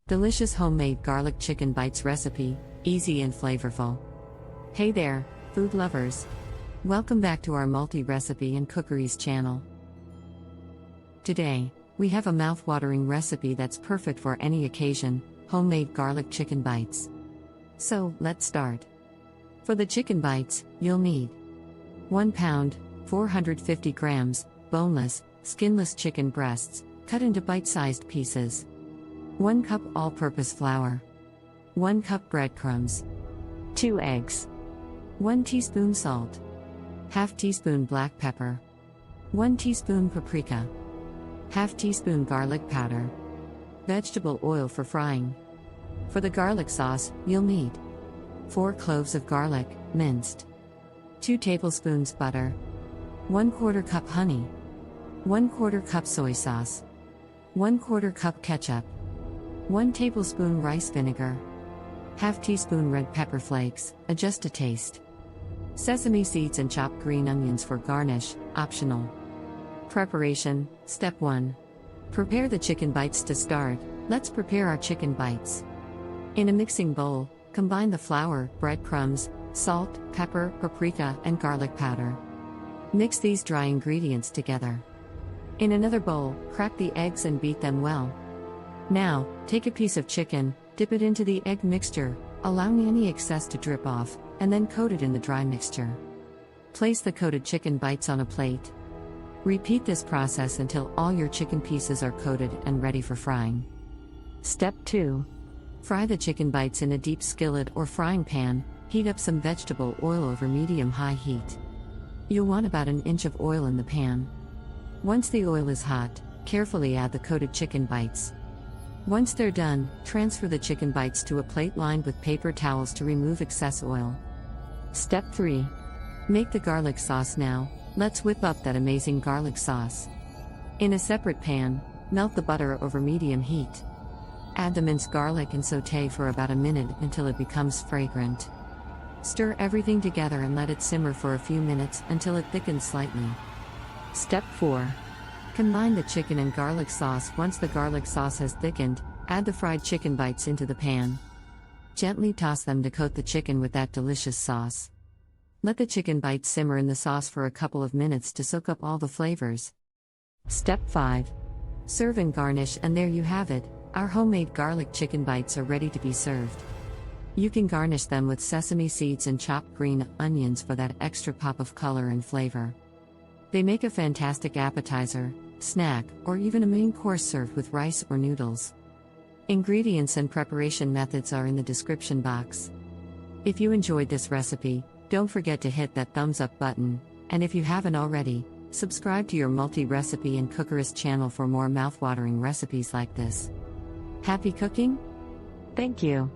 Delicious homemade garlic chicken bites recipe, easy and flavorful. Hey there, food lovers. Welcome back to our multi-recipe and cookeries channel. Today, we have a mouth-watering recipe that's perfect for any occasion, homemade garlic chicken bites. So, let's start. For the chicken bites, you'll need 1 pound, 450 grams, boneless, skinless chicken breasts, cut into bite-sized pieces. 1 cup all-purpose flour. 1 cup breadcrumbs. 2 eggs. 1 teaspoon salt. Half teaspoon black pepper. 1 teaspoon paprika. Half teaspoon garlic powder. Vegetable oil for frying. For the garlic sauce, you'll need 4 cloves of garlic, minced. 2 tablespoons butter. 1/4 cup honey. 1/4 cup soy sauce. 1/4 cup ketchup. 1 tablespoon rice vinegar. Half teaspoon red pepper flakes, adjust to taste. Sesame seeds and chopped green onions for garnish, optional. Preparation, Step 1. Prepare the chicken bites. To start, let's prepare our chicken bites. In a mixing bowl, combine the flour, breadcrumbs, salt, pepper, paprika, and garlic powder. Mix these dry ingredients together. In another bowl, crack the eggs and beat them well. Now, take a piece of chicken, dip it into the egg mixture, allowing any excess to drip off, and then coat it in the dry mixture. Place the coated chicken bites on a plate. Repeat this process until all your chicken pieces are coated and ready for frying. Step 2. Fry the chicken bites in a deep skillet or frying pan. Heat up some vegetable oil over medium-high heat. You'll want about an inch of oil in the pan. Once the oil is hot, carefully add the coated chicken bites. Once they're done, transfer the chicken bites to a plate lined with paper towels to remove excess oil. Step 3. Make the garlic sauce now. Let's whip up that amazing garlic sauce. In a separate pan, melt the butter over medium heat. Add the minced garlic and sauté for about a minute until it becomes fragrant. Stir everything together and let it simmer for a few minutes until it thickens slightly. Step 4. Combine the chicken and garlic sauce. Once the garlic sauce has thickened, add the fried chicken bites into the pan. Gently toss them to coat the chicken with that delicious sauce. Let the chicken bites simmer in the sauce for a couple of minutes to soak up all the flavors. Step 5. Serve and garnish, and there you have it. Our homemade garlic chicken bites are ready to be served. You can garnish them with sesame seeds and chopped green onions for that extra pop of color and flavor. They make a fantastic appetizer, snack, or even a main course served with rice or noodles. Ingredients and preparation methods are in the description box. If you enjoyed this recipe, don't forget to hit that thumbs up button, and if you haven't already, subscribe to your multi-recipe and cookeries channel for more mouth-watering recipes like this. Happy cooking? Thank you.